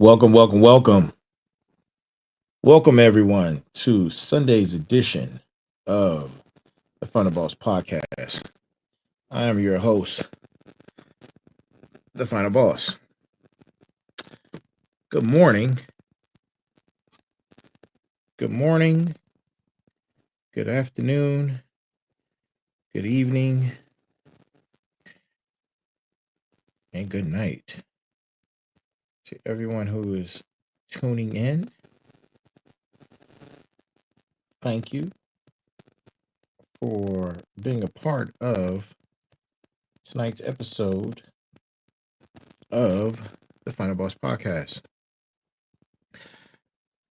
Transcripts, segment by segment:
Welcome, welcome, welcome. Welcome, everyone, to Sunday's edition of the Fun of Boss podcast. I am your host, the Final Boss. Good morning. Good morning. Good afternoon. Good evening. And good night to everyone who is tuning in. Thank you for being a part of tonight's episode of the Final Boss podcast.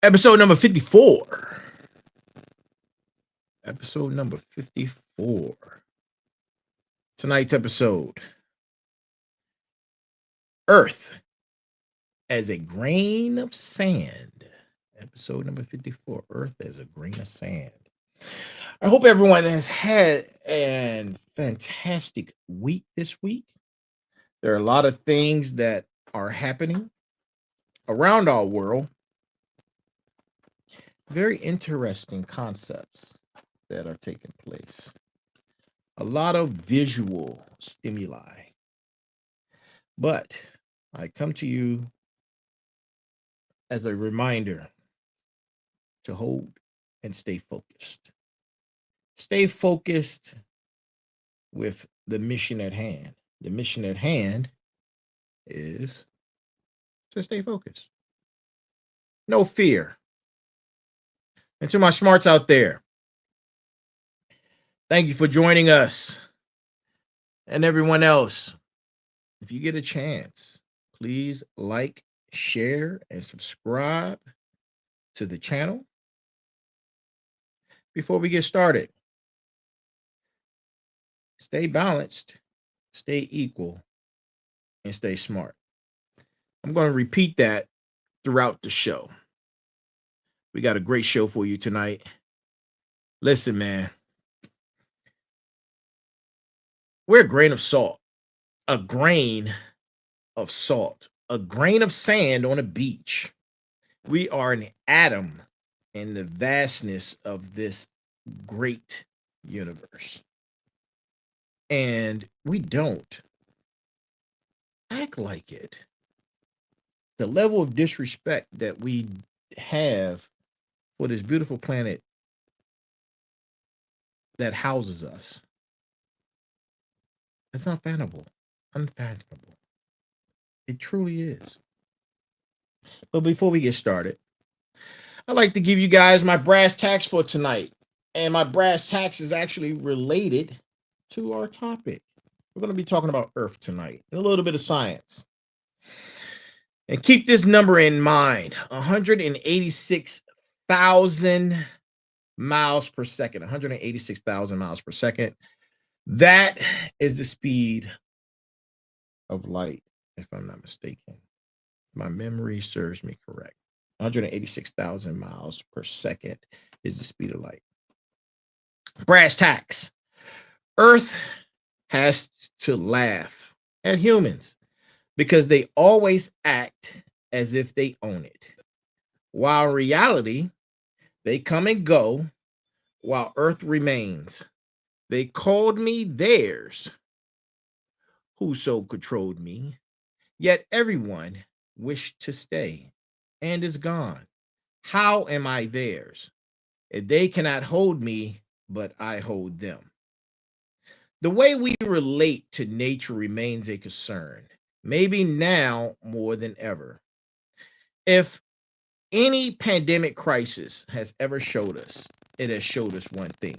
Episode number 54. Episode number 54. Tonight's episode, Earth as a grain of sand. Episode number 54, Earth as a grain of sand. I hope everyone has had a fantastic week this week. There are a lot of things that are happening around our world. Very interesting concepts that are taking place. A lot of visual stimuli. But I come to you as a reminder to hold and stay focused. Stay focused with the mission at hand. The mission at hand is to stay focused. No fear. And to my smarts out there, thank you for joining us. And everyone else, if you get a chance, please like, share, and subscribe to the channel. Before we get started, stay balanced, stay equal, and stay smart. I'm going to repeat that throughout the show. We got a great show for you tonight. Listen, man, we're a grain of salt, a grain of salt, a grain of sand on a beach. We are an atom in the vastness of this great universe. And we don't act like it. The level of disrespect that we have for this beautiful planet that houses us, it's unfathomable. Unfathomable. It truly is. But before we get started, I'd like to give you guys my brass tacks for tonight. And my brass tacks is actually related to our topic. We're going to be talking about Earth tonight and a little bit of science. And keep this number in mind, 186,000 miles per second. 186,000 miles per second. That is the speed of light, if I'm not mistaken. My memory serves me correct. 186,000 miles per second is the speed of light. Brass tacks. Earth has to laugh at humans because they always act as if they own it. While in reality, they come and go while Earth remains. They called me theirs. Whoso controlled me, yet everyone wished to stay and is gone. How am I theirs? If they cannot hold me, but I hold them. The way we relate to nature remains a concern, maybe now more than ever. If any pandemic crisis has ever showed us, it has showed us one thing.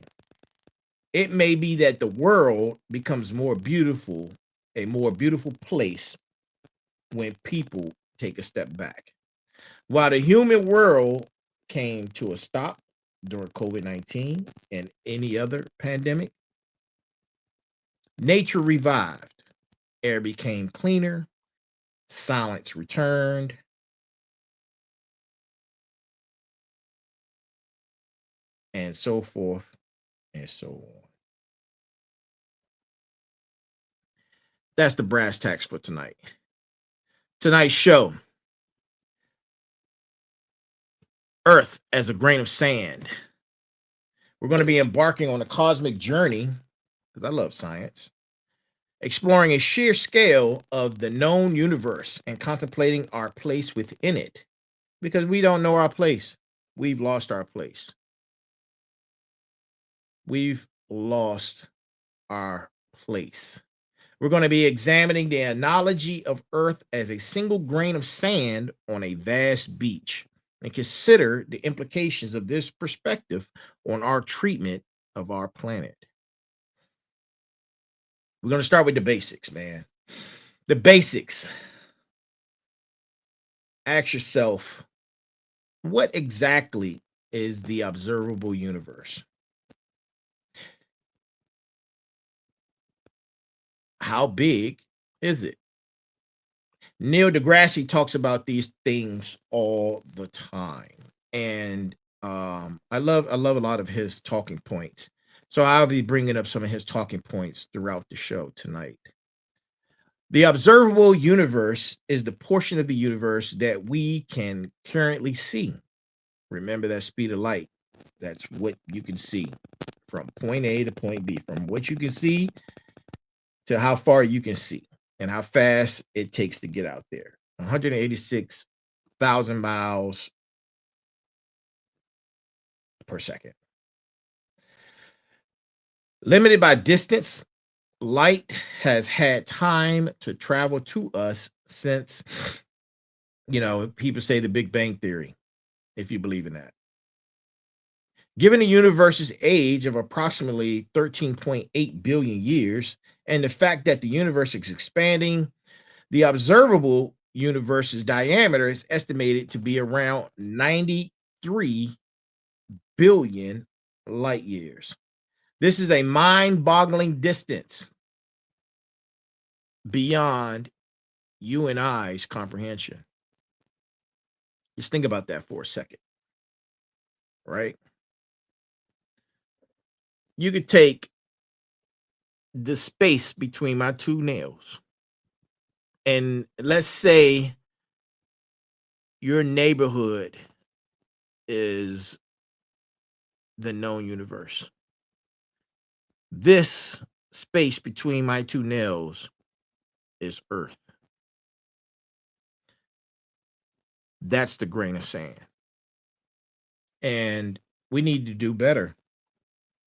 It may be that the world becomes more beautiful, a more beautiful place when people take a step back. While the human world came to a stop during COVID-19 and any other pandemic, nature revived. Air became cleaner, silence returned, and so forth and so on. That's the brass tacks for tonight. Tonight's show, Earth as a grain of sand. We're going to be embarking on a cosmic journey, because I love science, exploring a sheer scale of the known universe and contemplating our place within it, because we don't know our place. We've lost our place. We've lost our place. We're going to be examining the analogy of Earth as a single grain of sand on a vast beach and consider the implications of this perspective on our treatment of our planet. We're going to start with the basics, man. The basics. Ask yourself, what exactly is the observable universe? How big is it? Neil deGrasse talks about these things all the time, and I love a lot of his talking points. So I'll be bringing up some of his talking points throughout the show tonight. The observable universe is the portion of the universe that we can currently see. Remember that speed of light. That's what you can see from point A to point B, from what you can see to how far you can see and how fast it takes to get out there. 186,000 miles per second. Limited by distance, light has had time to travel to us since, people say the Big Bang Theory, if you believe in that. Given the universe's age of approximately 13.8 billion years, and the fact that the universe is expanding, the observable universe's diameter is estimated to be around 93 billion light years. This is a mind-boggling distance beyond you and I's comprehension. Just think about that for a second, right? You could take the space between my two nails, and let's say your neighborhood is the known universe. This space between my two nails is Earth. That's the grain of sand. And we need to do better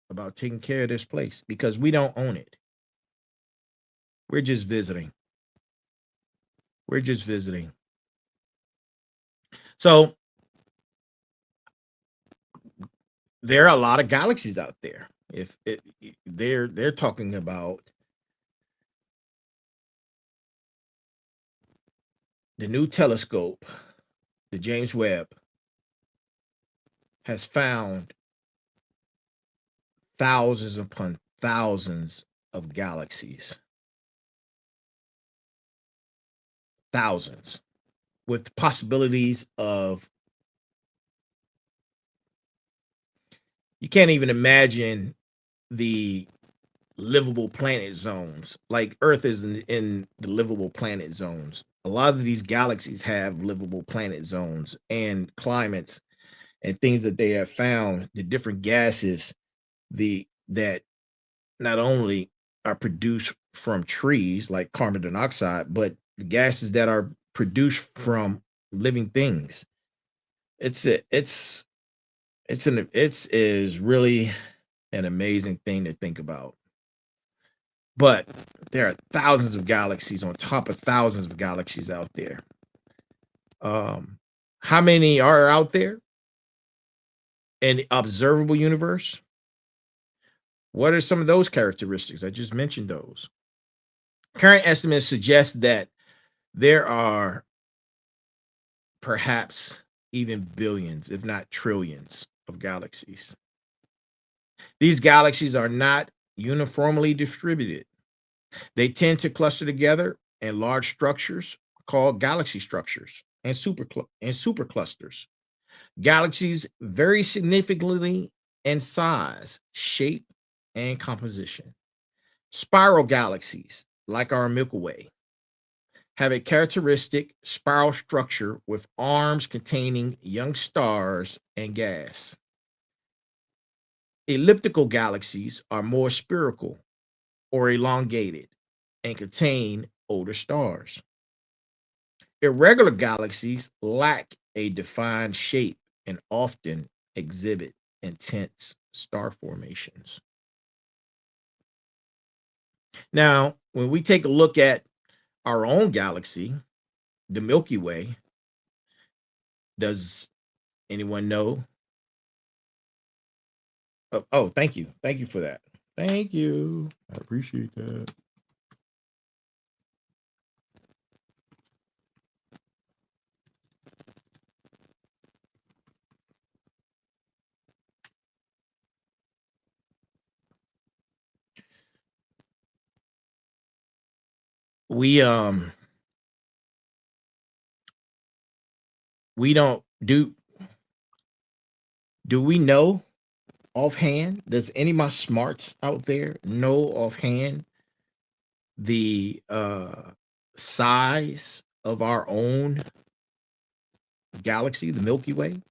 about taking care of this place because we don't own it. We're just visiting. We're just visiting. So there are a lot of galaxies out there. They're talking about the new telescope, the James Webb, has found thousands upon thousands of galaxies. Thousands, with possibilities of, you can't even imagine the livable planet zones. Like Earth is in the livable planet zones. A lot of these galaxies have livable planet zones and climates and things that they have found, the different gases that not only are produced from trees like carbon dioxide, but the gases that are produced from living things. It's is really an amazing thing to think about. But there are thousands of galaxies on top of thousands of galaxies out there. How many are out there in the observable universe? What are some of those characteristics? I just mentioned those. Current estimates suggest that there are perhaps even billions, if not trillions, of galaxies. These galaxies are not uniformly distributed. They tend to cluster together in large structures called galaxy structures and superclusters. Galaxies vary significantly in size, shape, and composition. Spiral galaxies, like our Milky Way, have a characteristic spiral structure with arms containing young stars and gas. Elliptical galaxies are more spherical or elongated and contain older stars. Irregular galaxies lack a defined shape and often exhibit intense star formations. Now, when we take a look at our own galaxy, the Milky Way, does anyone know? Oh, thank you. Thank you for that. Thank you. I appreciate that. We we don't do we know offhand? Does any of my smarts out there know offhand the size of our own galaxy, the Milky Way?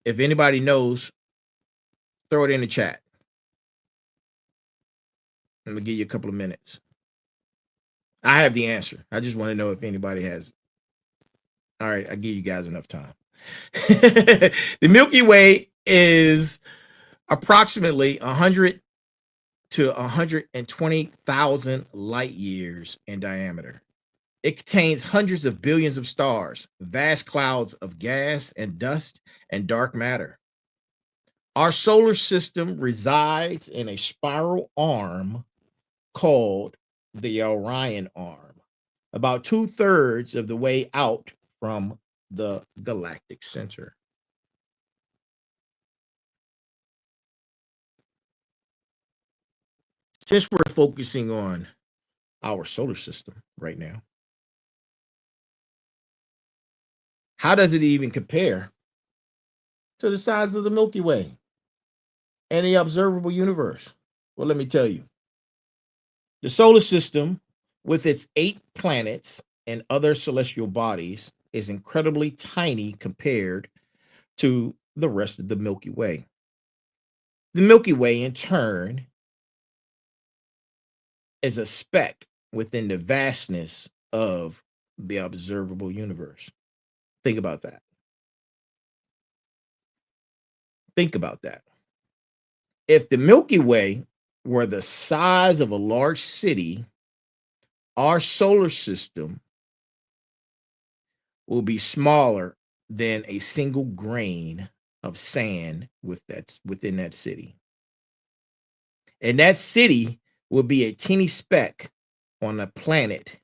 If anybody knows, throw it in the chat. I'm gonna give you a couple of minutes. I have the answer. I just want to know if anybody has. All right, I give you guys enough time. The Milky Way is approximately 100 to 120,000 light years in diameter. It contains hundreds of billions of stars, vast clouds of gas and dust, and dark matter. Our solar system resides in a spiral arm called the Orion arm, about 2/3 of the way out from the galactic center. Since we're focusing on our solar system right now, how does it even compare to the size of the Milky Way and the observable universe? Well, let me tell you. The solar system, with its 8 planets and other celestial bodies, is incredibly tiny compared to the rest of the Milky Way. The Milky Way, in turn, is a speck within the vastness of the observable universe. Think about that. Think about that. If the Milky Way were the size of a large city, our solar system will be smaller than a single grain of sand within that city. And that city will be a teeny speck on a planet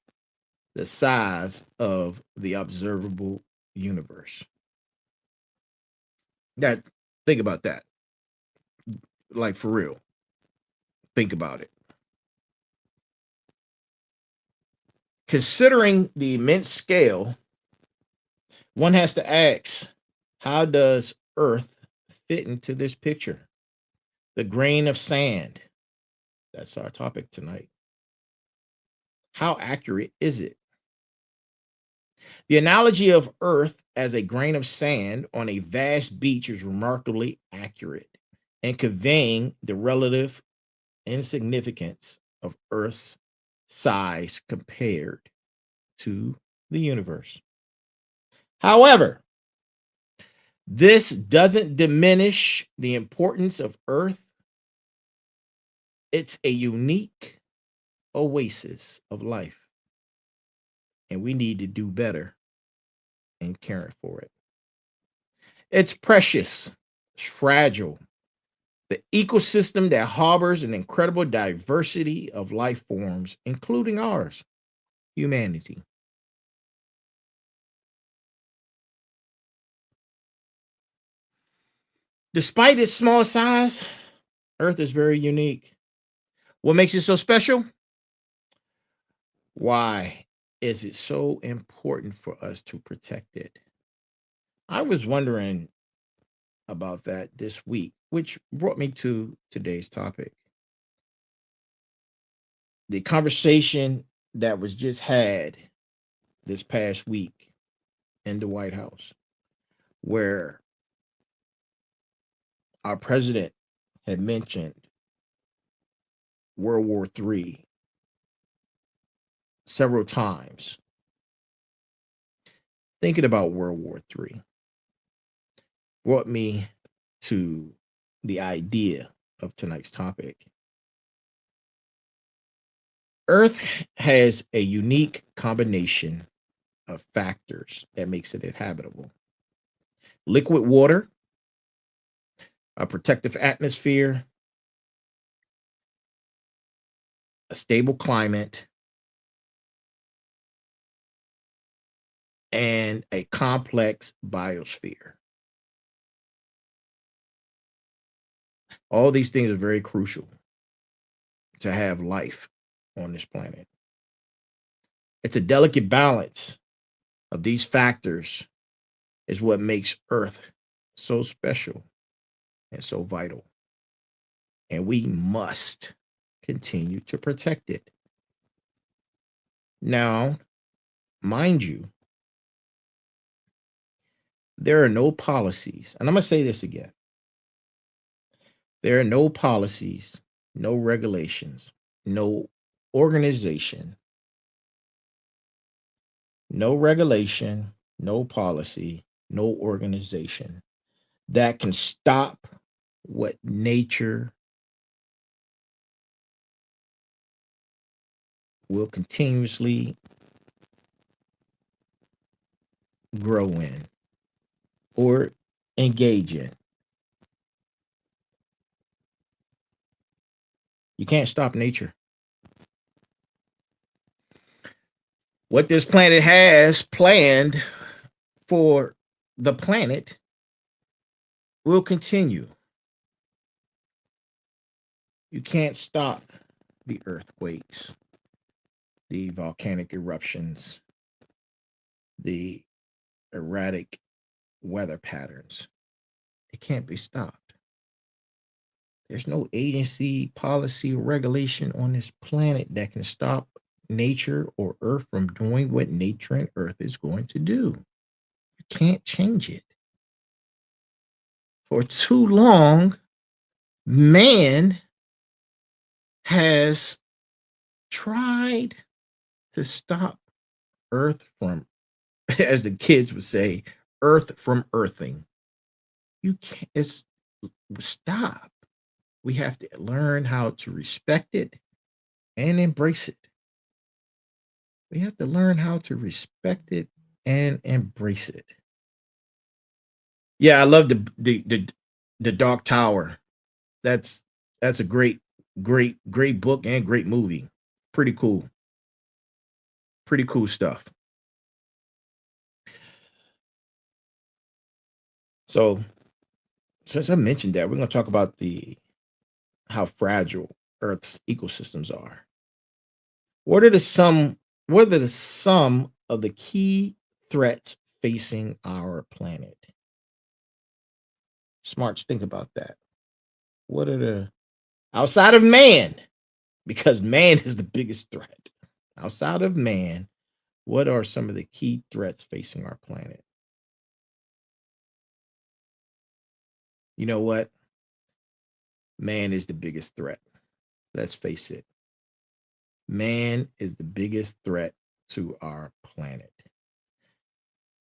the size of the observable universe. That Think about that. Like for real. Think about it. Considering the immense scale, one has to ask, how does Earth fit into this picture? The grain of sand. That's our topic tonight. How accurate is it? The analogy of Earth as a grain of sand on a vast beach is remarkably accurate in conveying the relative insignificance of Earth's size compared to the universe. However, this doesn't diminish the importance of Earth. It's a unique oasis of life, and we need to do better in caring for it. It's precious, it's fragile. The ecosystem that harbors an incredible diversity of life forms, including ours, humanity. Despite its small size, Earth is very unique. What makes it so special? Why is it so important for us to protect it? I was wondering about that this week, which brought me to today's topic. the conversation that was just had this past week in the White House, where our president had mentioned World War III several times. Thinking about World War III brought me to the idea of tonight's topic. Earth has a unique combination of factors that makes it inhabitable. Liquid water, a protective atmosphere, a stable climate, and a complex biosphere. All these things are very crucial to have life on this planet. It's a delicate balance of these factors is what makes Earth so special and so vital. And we must continue to protect it. Now, mind you, there are no policies, and I'm going to say this again. There are no policies, no regulations, no organization, no regulation, no policy, no organization that can stop what nature will continuously grow in or engage in. You can't stop nature. What this planet has planned for the planet will continue. You can't stop the earthquakes, the volcanic eruptions, the erratic weather patterns. It can't be stopped. There's no agency, policy, or regulation on this planet that can stop nature or Earth from doing what nature and Earth is going to do. You can't change it. For too long, man has tried to stop Earth from, as the kids would say, Earth from earthing. You can't, it's stop. We have to learn how to respect it and embrace it. We have to learn how to respect it and embrace it. Yeah, I love the Dark Tower. That's that's a great book and great movie. Pretty cool. Pretty cool stuff. So since I mentioned that, we're going to talk about the how fragile Earth's ecosystems are. What are the some what are the some of the key threats facing our planet? Smarts, think about that. What are the outside of man? Because man is the biggest threat. Outside of man, what are some of the key threats facing our planet? You know what? Man is the biggest threat. Let's face it. Man is the biggest threat to our planet.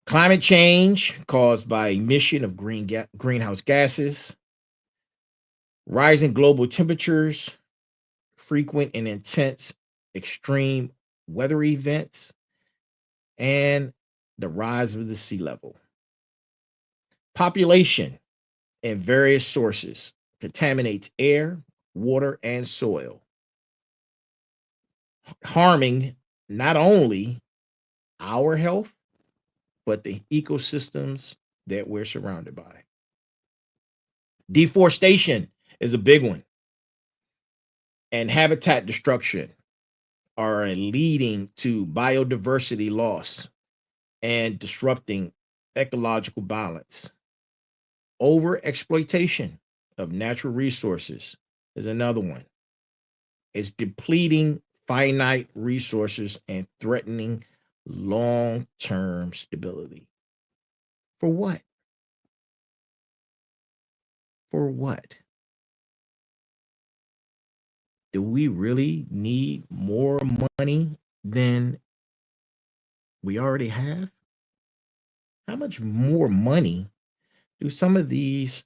Climate change caused by emission of greenhouse gases, rising global temperatures, frequent and intense extreme weather events, and the rise of the sea level. Population and various sources contaminates air, water, and soil, harming not only our health, but the ecosystems that we're surrounded by. Deforestation is a big one, and habitat destruction are leading to biodiversity loss and disrupting ecological balance. Over exploitation of natural resources is another one. It's depleting finite resources and threatening long-term stability. For what? For what? Do we really need more money than we already have? How much more money do some of these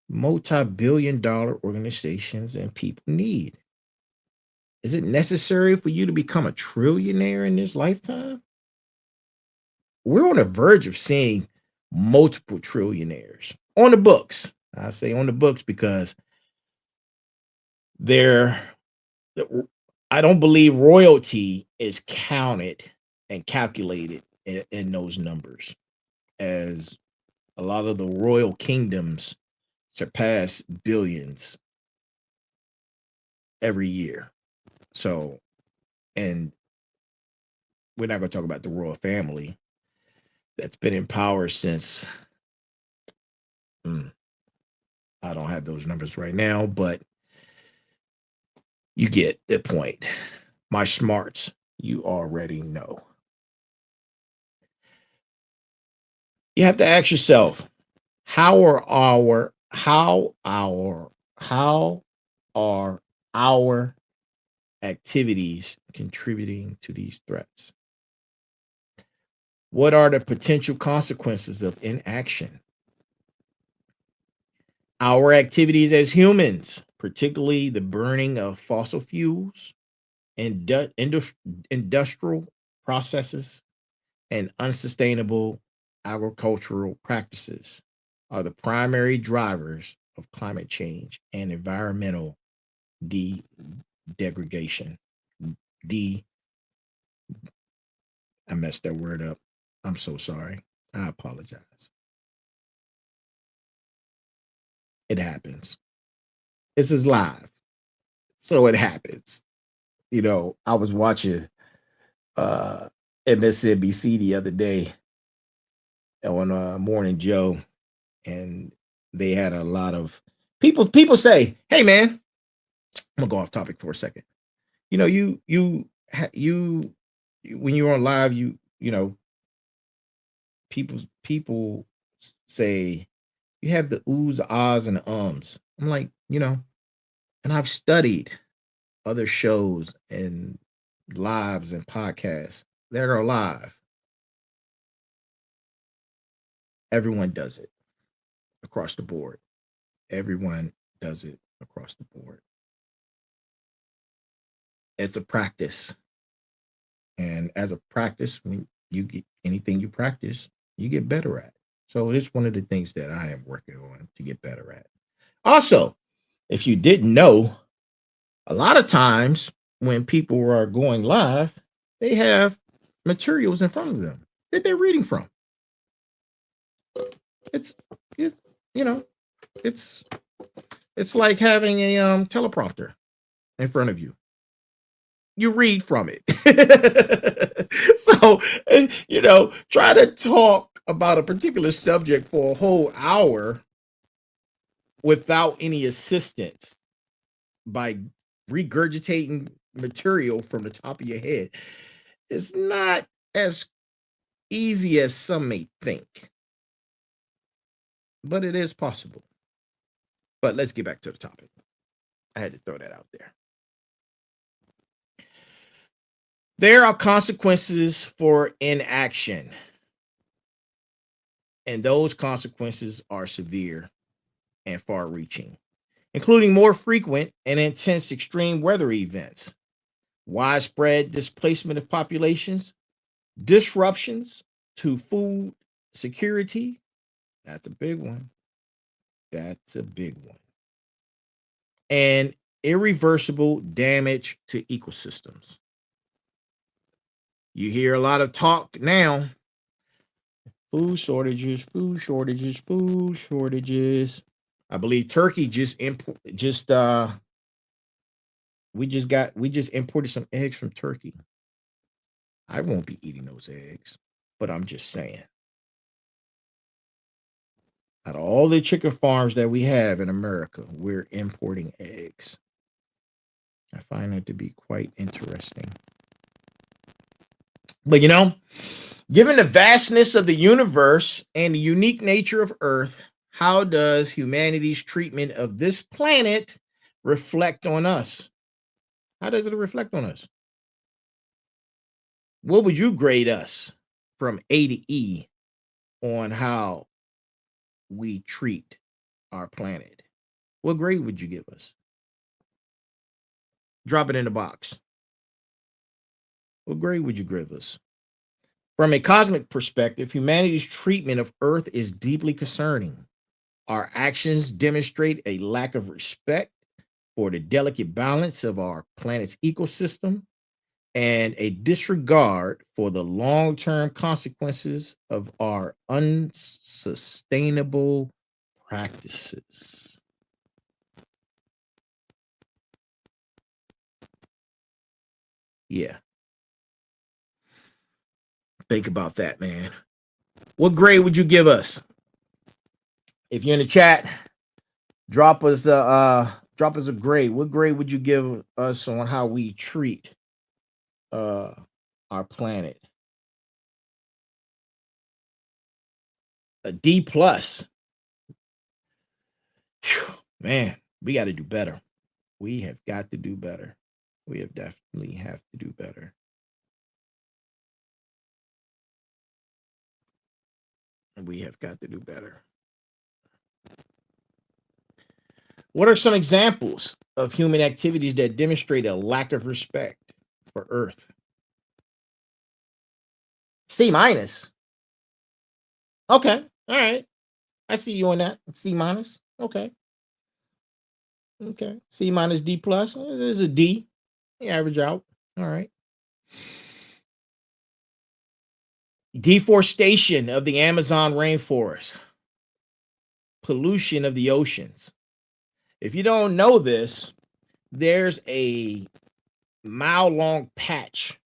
multi-billion dollar organizations and people need? Is it necessary for you to become a trillionaire in this lifetime? We're on the verge of seeing multiple trillionaires on the books. I say on the books because they're, I don't believe royalty is counted and calculated in those numbers, as a lot of the royal kingdoms surpass billions every year. So, and we're not going to talk about the royal family that's been in power since, I don't have those numbers right now, but you get the point. My smarts, you already know. You have to ask yourself, how are our activities contributing to these threats? What are the potential consequences of inaction? Our activities as humans, particularly the burning of fossil fuels, and industrial processes, and unsustainable agricultural practices, are the primary drivers of climate change and environmental degradation. D, I messed that word up. I'm so sorry. I apologize. It happens. This is live, so it happens. I was watching uh MSNBC the other day on Morning Joe, and they had a lot of people say, "Hey, man, I'm gonna go off topic for a second. When you're on live, people say you have the oohs, the ahs, and the ums." I'm like, and I've studied other shows and lives and podcasts that are live. Everyone does it across the board. Everyone does it across the board. It's a practice. And as a practice, when you get anything you practice, you get better at. So it's one of the things that I am working on to get better at. Also, if you didn't know, a lot of times when people are going live, they have materials in front of them that they're reading from. It's it's you know, it's it's like having a teleprompter in front of you. You read from it. So, try to talk about a particular subject for a whole hour without any assistance by regurgitating material from the top of your head. It's not as easy as some may think, but it is possible. But let's get back to the topic. I had to throw that out there. There are consequences for inaction, and those consequences are severe and far reaching, including more frequent and intense extreme weather events, widespread displacement of populations, disruptions to food security. That's a big one. That's a big one. And irreversible damage to ecosystems. You hear a lot of talk now. Food shortages, food shortages, food shortages. I believe Turkey we just imported some eggs from Turkey. I won't be eating those eggs, but I'm just saying. Out of all the chicken farms that we have in America, we're importing eggs. I find that to be quite interesting. But you know, given the vastness of the universe and the unique nature of Earth, how does humanity's treatment of this planet reflect on us? How does it reflect on us? What would you grade us from A to E on how we treat our planet? What grade would you give us? Drop it in the box. What grade would you give us? From a cosmic perspective, humanity's treatment of Earth is deeply concerning. Our actions demonstrate a lack of respect for the delicate balance of our planet's ecosystem and a disregard for the long term consequences of our unsustainable practices. Yeah, think about that, man. What grade would you give us? If you're in the chat, drop us a grade. What grade would you give us on how we treat uh our planet? A D plus. Phew, man, we got to do better. We have got to do better. We have definitely have to do better. We have got to do better. What are some examples of human activities that demonstrate a lack of respect for Earth? C minus. Okay. All right. I see you on that. C minus. Okay. Okay. C minus D plus. There's a D. You average out. All right. Deforestation of the Amazon rainforest. Pollution of the oceans. If you don't know this, there's a mile long patch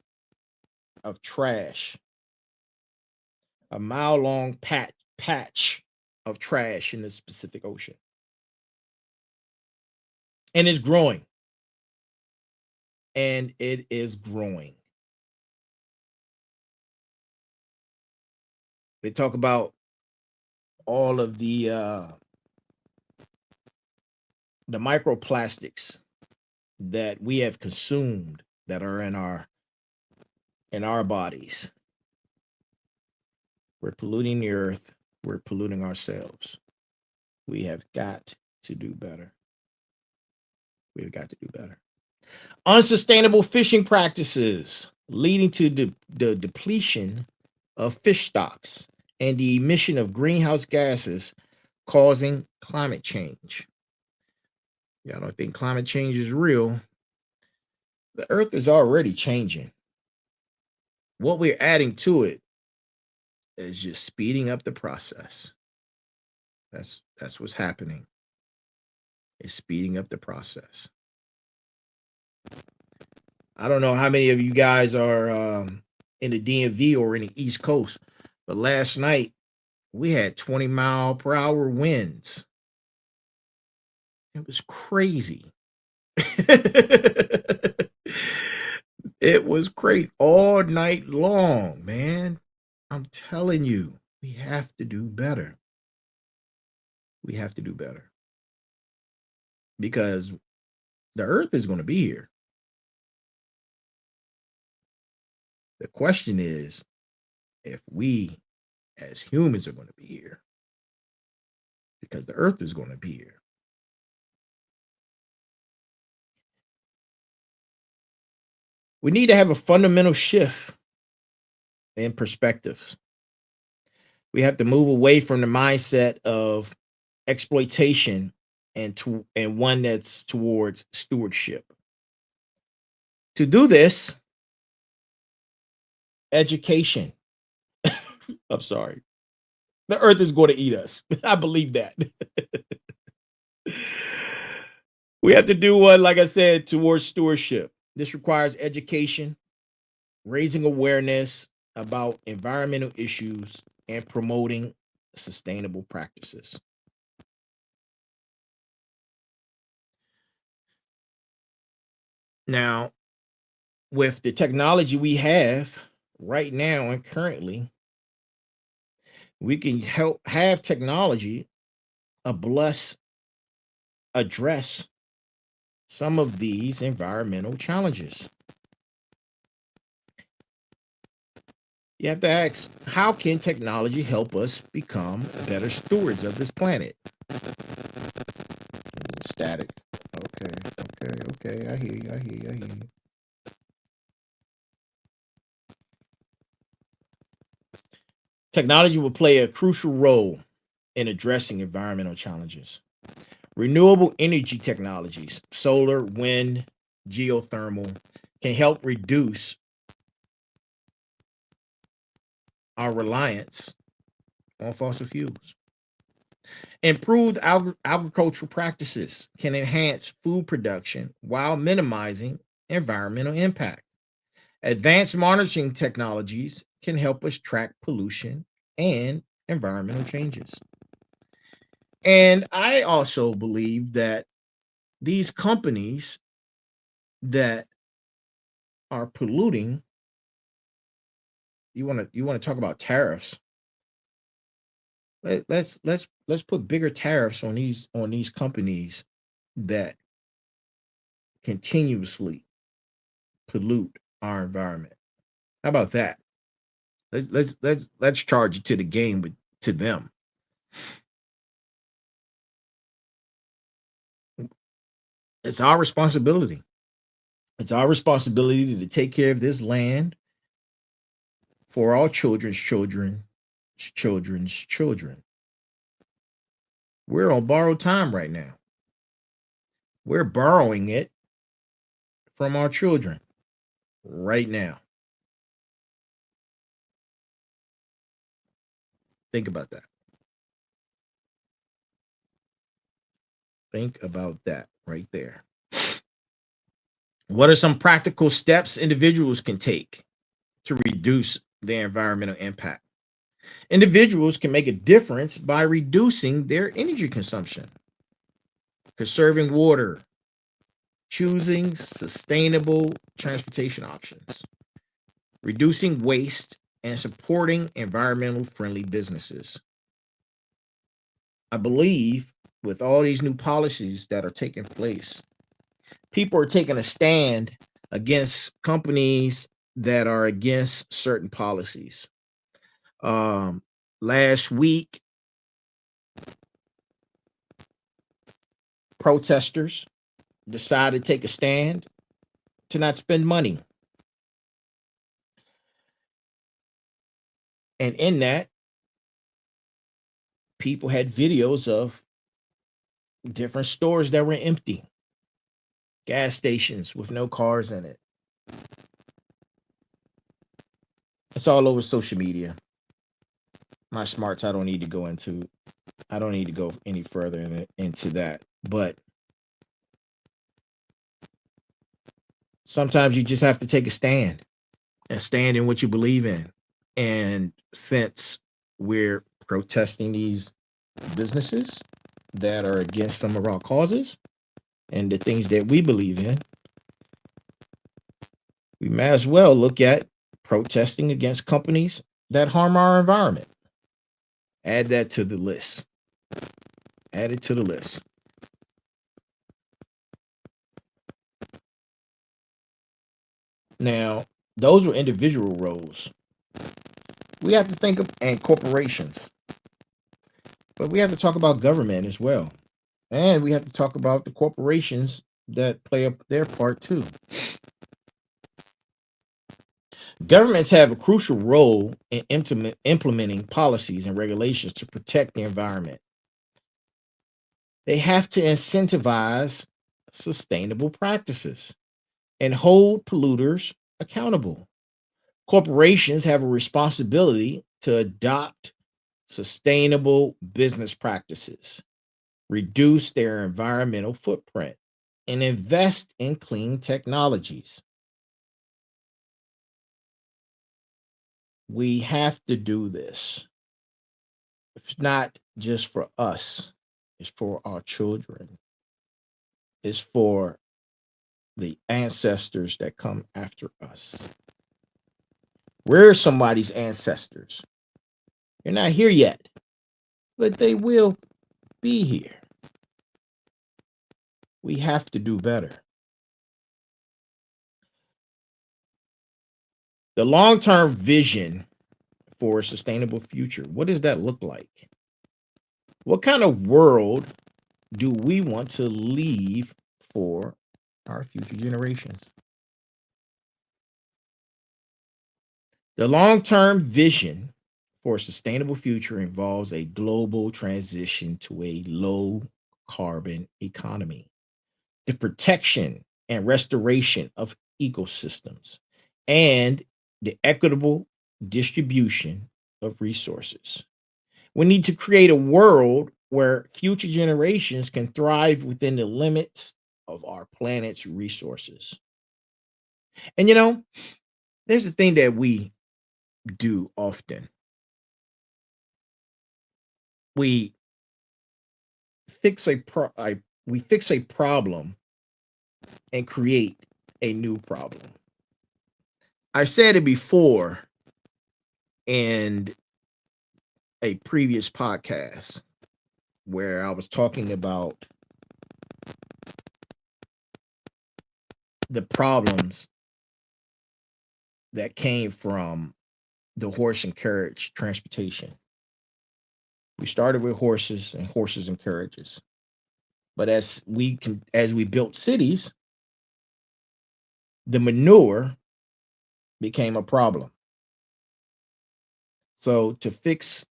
of trash, a mile long patch of trash in the Pacific Ocean. And it's growing. And it is growing. They talk about all of the microplastics that we have consumed that are in our bodies. We're polluting the earth, we're polluting ourselves. We have got to do better. We've got to do better. Unsustainable fishing practices leading to the depletion of fish stocks and the emission of greenhouse gases causing climate change. Y'all don't think climate change is real? The earth is already changing. What we're adding to it is just speeding up the process. That's what's happening. It's speeding up the process. I don't know how many of you guys are in the DMV or in the East Coast, but last night we had 20-mile-per-hour winds. It was crazy. It was crazy all night long, man. I'm telling you, we have to do better. We have to do better because the earth is going to be here. The question is if we as humans are going to be here because the earth is going to be here. We need to have a fundamental shift in perspectives. We have to move away from the mindset of exploitation and one that's towards stewardship. To do this, education. I'm sorry. The earth is going to eat us. I believe that. We have to do one, like I said, towards stewardship. This requires education, raising awareness about environmental issues, and promoting sustainable practices. Now, with the technology we have right now and currently, we can help have technology a bless address some of these environmental challenges. You have to ask, how can technology help us become better stewards of this planet? Static. Okay, okay. I hear you. I hear you. I hear you. Technology will play a crucial role in addressing environmental challenges. Renewable energy technologies, solar, wind, geothermal, can help reduce our reliance on fossil fuels. Improved agricultural practices can enhance food production while minimizing environmental impact. Advanced monitoring technologies can help us track pollution and environmental changes. And I also believe that these companies that are polluting, you want to talk about tariffs. Let's put bigger tariffs on these companies that continuously pollute our environment. How about that? Let's charge it to the game with to them. It's our responsibility. It's our responsibility to take care of this land for our children's children. We're on borrowed time right now. We're borrowing it from our children right now. Think about that. Think about that right there. What are some practical steps individuals can take to reduce their environmental impact? Individuals can make a difference by reducing their energy consumption, conserving water, choosing sustainable transportation options, reducing waste, and supporting environmental friendly businesses. I believe with all these new policies that are taking place, people are taking a stand against companies that are against certain policies. Um, Last week, protesters decided to take a stand to not spend money. And in that, people had videos of different stores that were empty, gas stations with no cars in it. It's all over social media. My smarts, I don't need to go into. I don't need to go any further into that. But sometimes you just have to take a stand and stand in what you believe in. And since we're protesting these businesses that are against some of our causes and the things that we believe in, we might as well look at protesting against companies that harm our environment. Add that to the list. Add it to the list. Now, those were individual roles. We have to think of and corporations, but we have to talk about government as well. And we have to talk about the corporations that play up their part too. Governments have a crucial role in implementing policies and regulations to protect the environment. They have to incentivize sustainable practices and hold polluters accountable. Corporations have a responsibility to adopt sustainable business practices, reduce their environmental footprint, and invest in clean technologies. We have to do this. It's not just for us, it's for our children, it's for the ancestors that come after us. We're somebody's ancestors. They're not here yet, but they will be here. We have to do better. The long-term vision for a sustainable future, what does that look like? What kind of world do we want to leave for our future generations? The long-term vision for a sustainable future involves a global transition to a low carbon economy, the protection and restoration of ecosystems, and the equitable distribution of resources. We need to create a world where future generations can thrive within the limits of our planet's resources. And there's the thing that we do often. We fix we fix a problem and create a new problem. I said it before in a previous podcast where I was talking about the problems that came from the horse and carriage transportation. We started with horses and carriages. But as we built cities, the manure became a problem. So to fix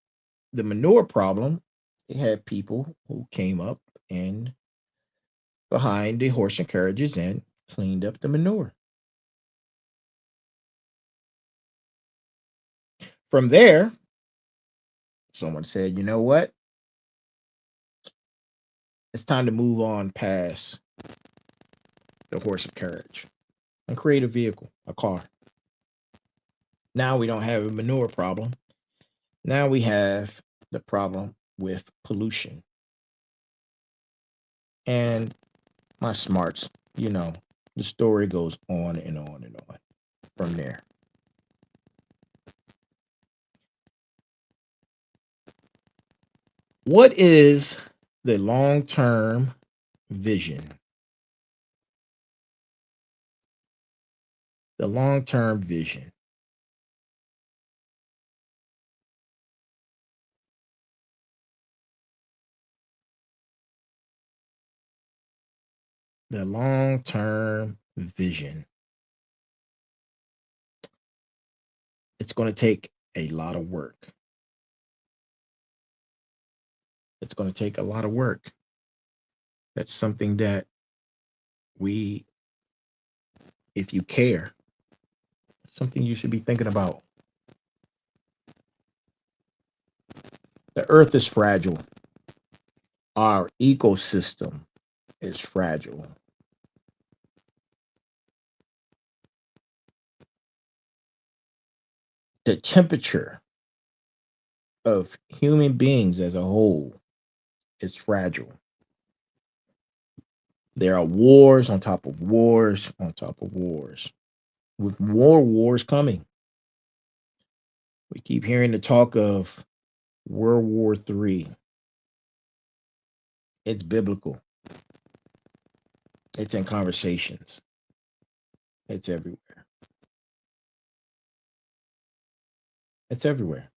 the manure problem, they had people who came up and behind the horse and carriages and cleaned up the manure. From there, someone said, you know what? It's time to move on past the horse and carriage and create a vehicle, a car. Now we don't have a manure problem. Now we have the problem with pollution. And my smarts, the story goes on and on and on from there. What is the long-term vision? The long-term vision. The long-term vision. It's going to take a lot of work. It's going to take a lot of work. That's something that if you care, something you should be thinking about. The earth is fragile. Our ecosystem is fragile. The temperature of human beings as a whole is fragile. There are wars on top of wars on top of wars, with more wars coming. We keep hearing the talk of World War III. It's biblical. It's in conversations. It's everywhere. It's everywhere.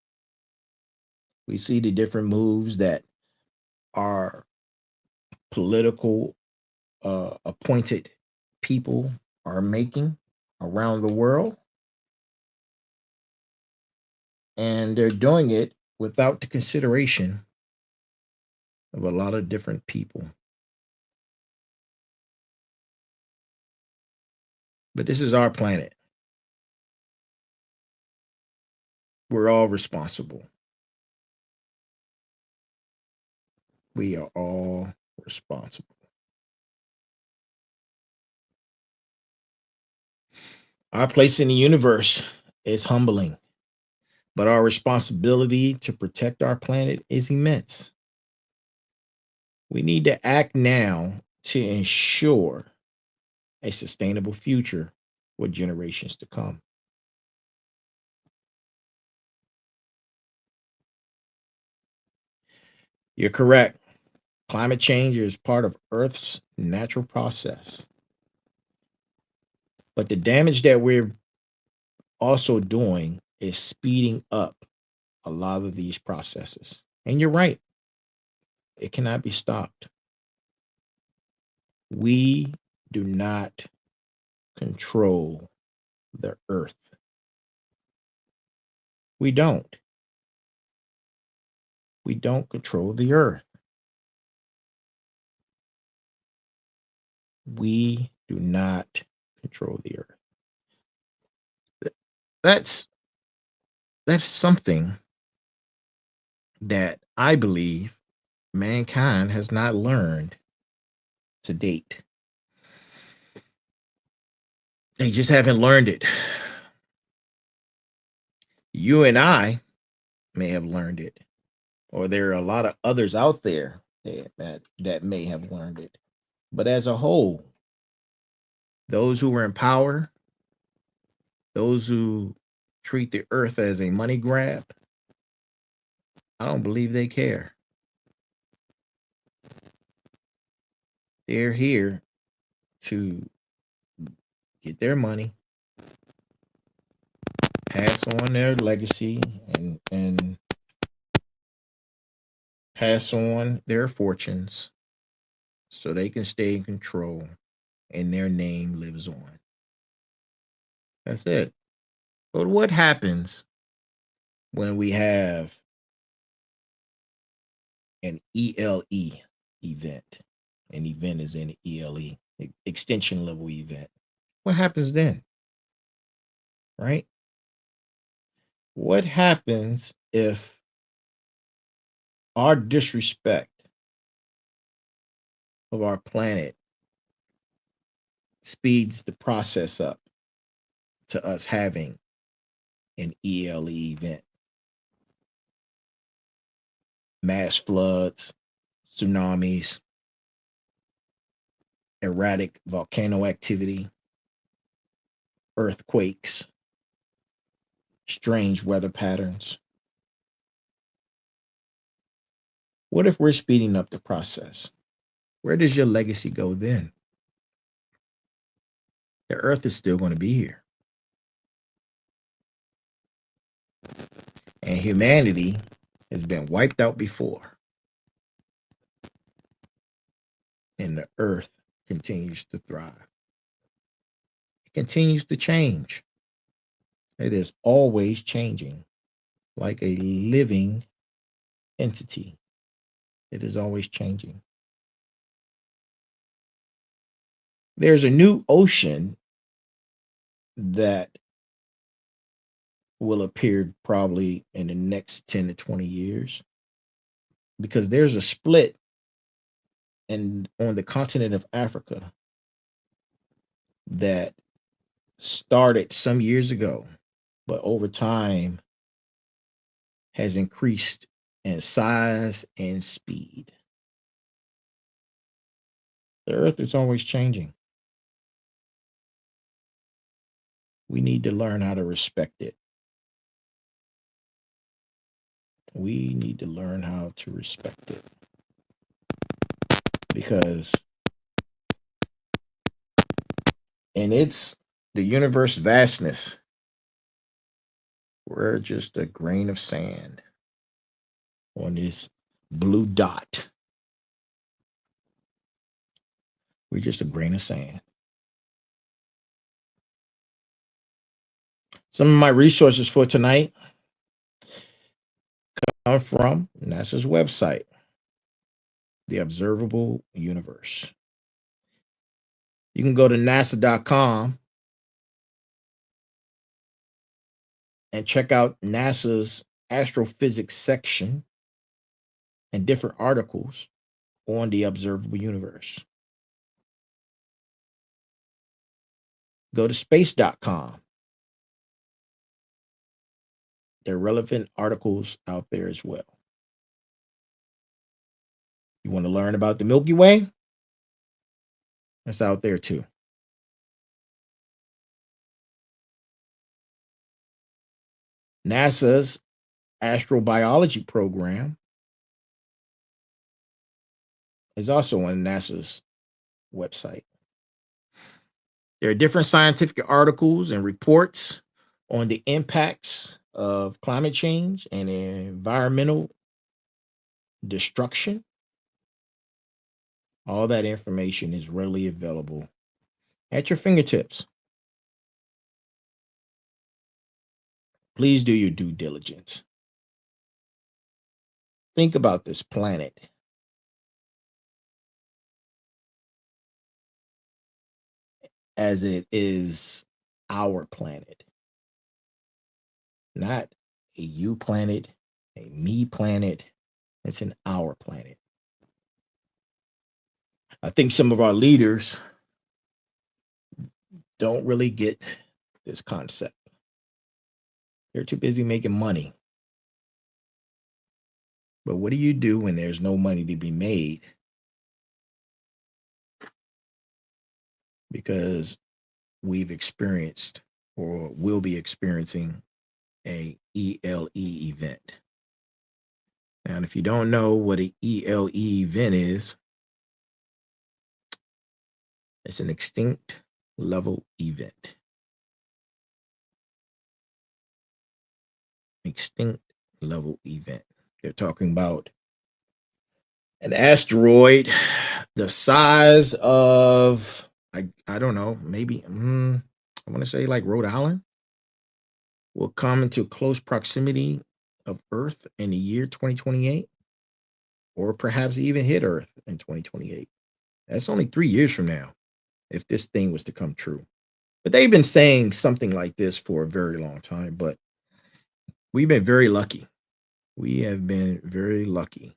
We see the different moves that our political appointed people are making around the world. And they're doing it without the consideration of a lot of different people. But this is our planet. We're all responsible. We are all responsible. Our place in the universe is humbling, but our responsibility to protect our planet is immense. We need to act now to ensure a sustainable future for generations to come. You're correct. Climate change is part of Earth's natural process. But the damage that we're also doing is speeding up a lot of these processes. And you're right, it cannot be stopped. We do not control the earth. We don't. We don't control the earth. We do not control the earth. That's that's something that I believe mankind has not learned to date. They just haven't learned it. You and I may have learned it, or there are a lot of others out there that may have learned it. But as a whole, those who are in power, those who treat the earth as a money grab, I don't believe they care. They're here to get their money, pass on their legacy, and pass on their fortunes so they can stay in control and their name lives on. That's it. But what happens when we have an ELE event? An event is an ELE, extension level event. What happens then? Right? What happens if our disrespect of our planet speeds the process up to us having an ELE event? Mass floods, tsunamis, erratic volcano activity, earthquakes, strange weather patterns. What if we're speeding up the process? Where does your legacy go then? The earth is still going to be here. And humanity has been wiped out before. And the earth continues to thrive. It continues to change. It is always changing like a living entity. It is always changing. There's a new ocean that will appear probably in the next 10 to 20 years because there's a split on the continent of Africa that started some years ago, but over time has increased in size and speed. The earth is always changing. We need to learn how to respect it. We need to learn how to respect it because in its the universe vastness, we're just a grain of sand on this blue dot. We're just a grain of sand. Some of my resources for tonight come from NASA's website, The Observable Universe. You can go to nasa.com and check out NASA's astrophysics section and different articles on the observable universe. Go to space.com. There are relevant articles out there as well. You want to learn about the Milky Way? That's out there too. NASA's astrobiology program is also on NASA's website. There are different scientific articles and reports on the impacts of climate change and environmental destruction. All that information is readily available at your fingertips. Please do your due diligence. Think about this planet as it is our planet, not a you planet, a me planet. It's an our planet. I think some of our leaders don't really get this concept. They're too busy making money. But what do you do when there's no money to be made? Because we've experienced or will be experiencing a ELE event. Now, if you don't know what an ELE event is, it's an extinct level event. Extinct level event. They're talking about an asteroid the size of, I don't know, maybe I want to say like Rhode Island will come into close proximity of Earth in the year 2028, or perhaps even hit Earth in 2028. That's only 3 years from now, if this thing was to come true. But they've been saying something like this for a very long time, but we've been very lucky. We have been very lucky.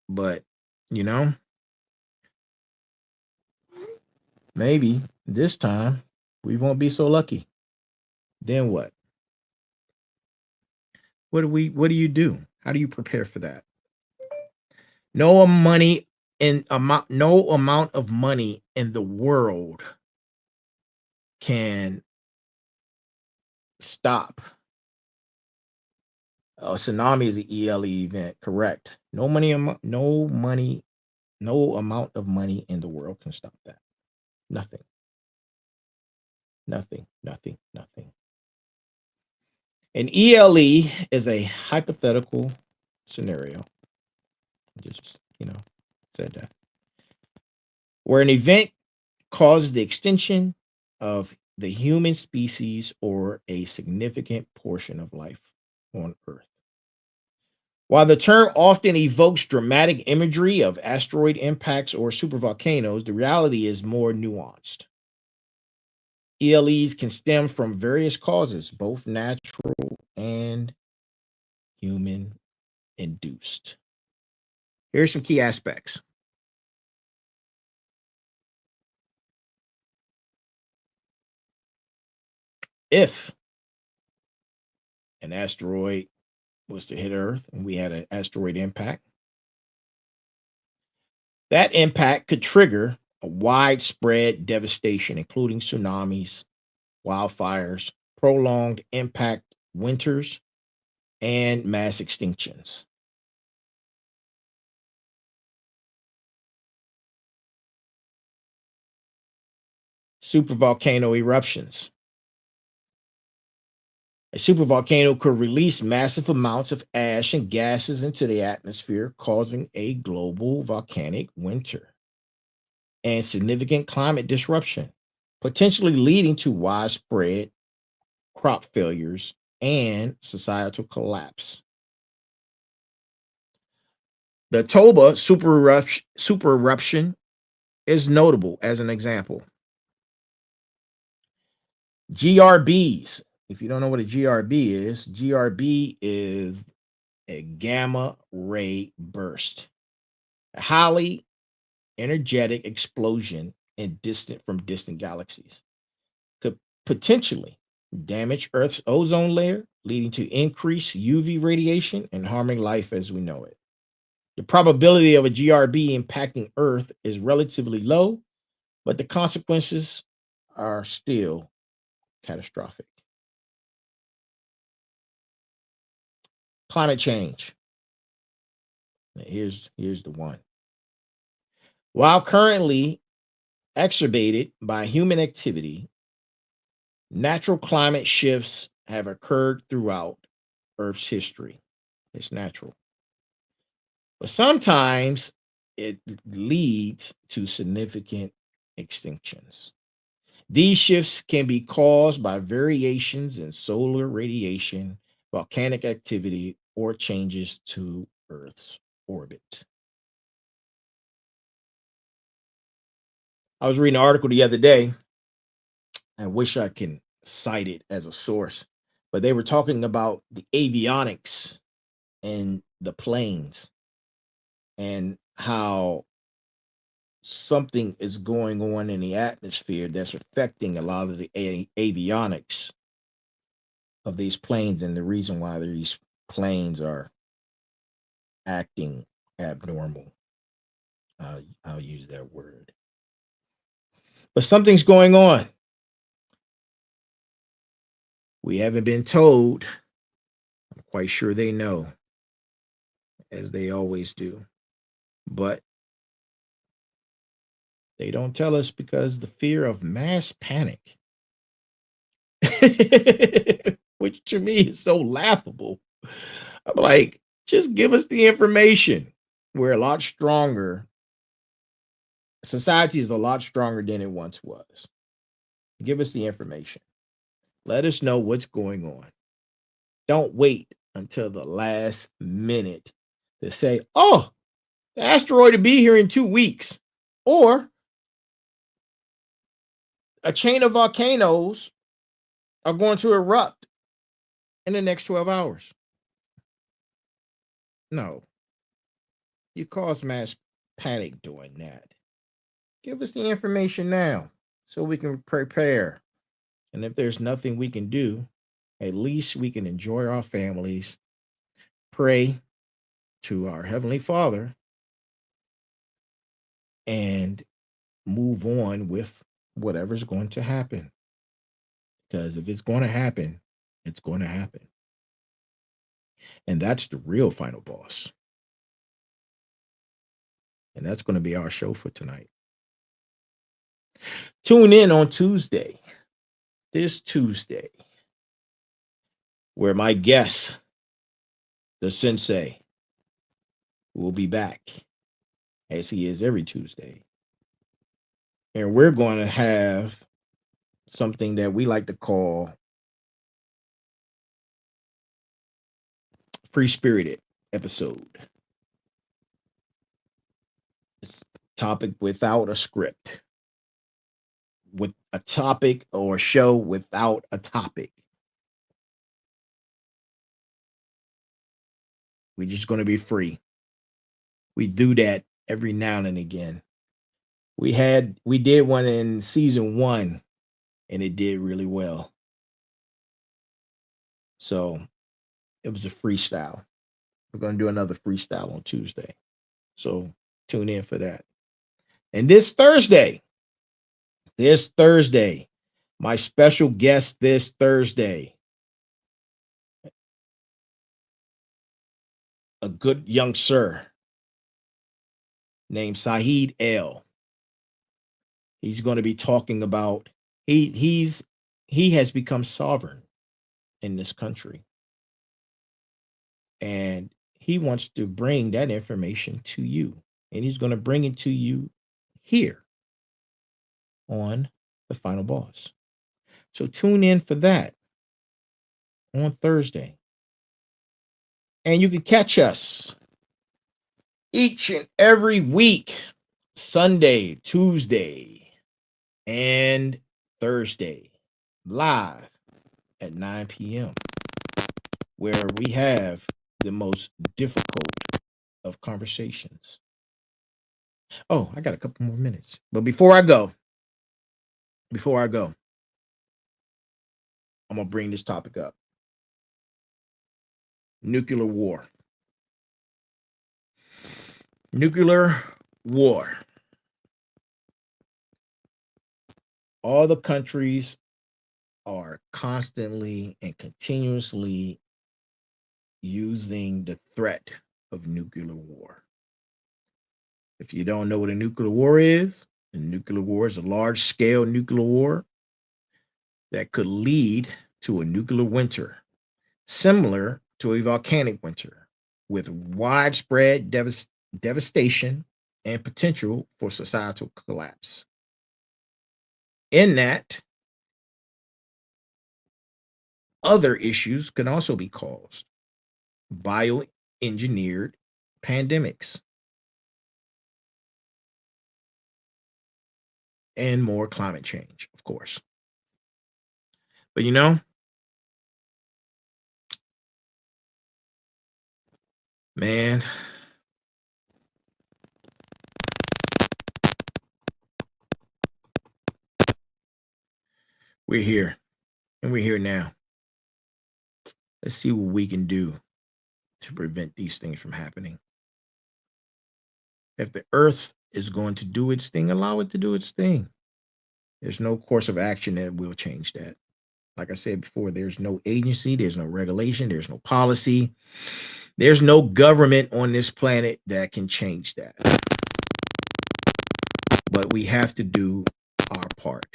But, you know, maybe this time we won't be so lucky. Then what? What do you do? How do you prepare for that? No money in amount no amount of money in the world can stop. A tsunami is an ELE event, correct? No amount of money in the world can stop that. Nothing. Nothing. Nothing. Nothing. An ELE is a hypothetical scenario. Just, said that. Where an event causes the extinction of the human species or a significant portion of life on Earth. While the term often evokes dramatic imagery of asteroid impacts or supervolcanoes, the reality is more nuanced. ELEs can stem from various causes, both natural and human induced. Here's some key aspects. If an asteroid was to hit Earth and we had an asteroid impact, that impact could trigger a widespread devastation, including tsunamis, wildfires, prolonged impact winters, and mass extinctions. Supervolcano eruptions. A supervolcano could release massive amounts of ash and gases into the atmosphere, causing a global volcanic winter and significant climate disruption, potentially leading to widespread crop failures and societal collapse. The Toba super eruption is notable as an example. GRBs. If you don't know what a GRB is a gamma ray burst, a highly energetic explosion in distant galaxies. Could potentially damage Earth's ozone layer, leading to increased UV radiation and harming life as we know it. The probability of a GRB impacting Earth is relatively low, but the consequences are still catastrophic. Climate change. Here's the one. While currently exacerbated by human activity, natural climate shifts have occurred throughout Earth's history. It's natural. But sometimes it leads to significant extinctions. These shifts can be caused by variations in solar radiation, volcanic activity, or changes to Earth's orbit. I was reading an article the other day. I wish I can cite it as a source, but they were talking about the avionics and the planes and how something is going on in the atmosphere that's affecting a lot of the avionics of these planes, and the reason why these planes are acting abnormal. I'll use that word. But something's going on. We haven't been told. I'm quite sure they know, as they always do. But they don't tell us because the fear of mass panic, which to me is so laughable. I'm like, just give us the information. We're a lot stronger. Society is a lot stronger than it once was. Give us the information. Let us know what's going on. Don't wait until the last minute to say, oh, the asteroid will be here in 2 weeks. Or a chain of volcanoes are going to erupt in the next 12 hours. No, you cause mass panic doing that. Give us the information now so we can prepare. And if there's nothing we can do, at least we can enjoy our families, pray to our Heavenly Father, and move on with whatever's going to happen. Because if it's going to happen, it's going to happen. And that's the real final boss. And that's going to be our show for tonight. Tune in on Tuesday, this Tuesday, where my guest, the sensei, will be back as he is every Tuesday. And we're going to have something that we like to call Free Spirited episode. It's a topic without a script, with a topic or a show without a topic. We're just going to be free. We do that every now and again. We did one in season 1 and it did really well. So it was a freestyle. We're going to do another freestyle on Tuesday. So tune in for that. And this Thursday, my special guest this Thursday, a good young sir named Saeed El. He's going to be talking about he has become sovereign in this country. And he wants to bring that information to you. And he's going to bring it to you here on The Final Boss. So tune in for that on Thursday. And you can catch us each and every week, Sunday, Tuesday, and Thursday, live at 9 p.m., where we have the most difficult of conversations. Oh, I got a couple more minutes. But before I go, I'm going to bring this topic up. Nuclear war. Nuclear war. All the countries are constantly and continuously using the threat of nuclear war. If you don't know what a nuclear war is, a nuclear war is a large scale nuclear war that could lead to a nuclear winter, similar to a volcanic winter, with widespread devastation and potential for societal collapse. In that, other issues can also be caused: bioengineered pandemics and more climate change, of course. But man, we're here and we're here now. Let's see what we can do to prevent these things from happening. If the earth is going to do its thing, allow it to do its thing. There's no course of action that will change that. Like I said before, there's no agency, there's no regulation, there's no policy, there's no government on this planet that can change that. But we have to do our part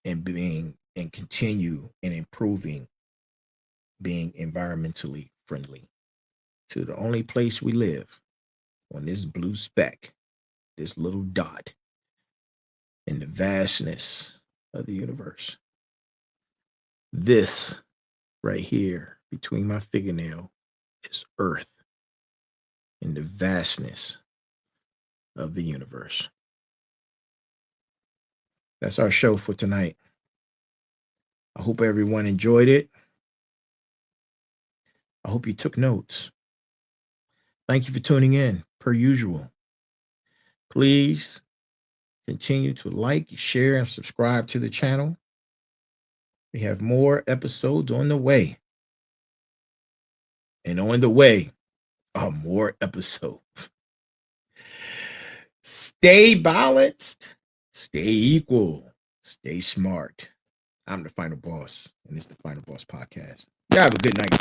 in being and continue in improving being environmentally friendly to the only place we live on this blue speck, this little dot in the vastness of the universe. This right here between my fingernail is Earth in the vastness of the universe. That's our show for tonight. I hope everyone enjoyed it. I hope you took notes. Thank you for tuning in, per usual. Please continue to like, share, and subscribe to the channel. We have more episodes on the way. And on the way are more episodes. Stay balanced, stay equal, stay smart. I'm the Final Boss, and it's the Final Boss Podcast. You have a good night.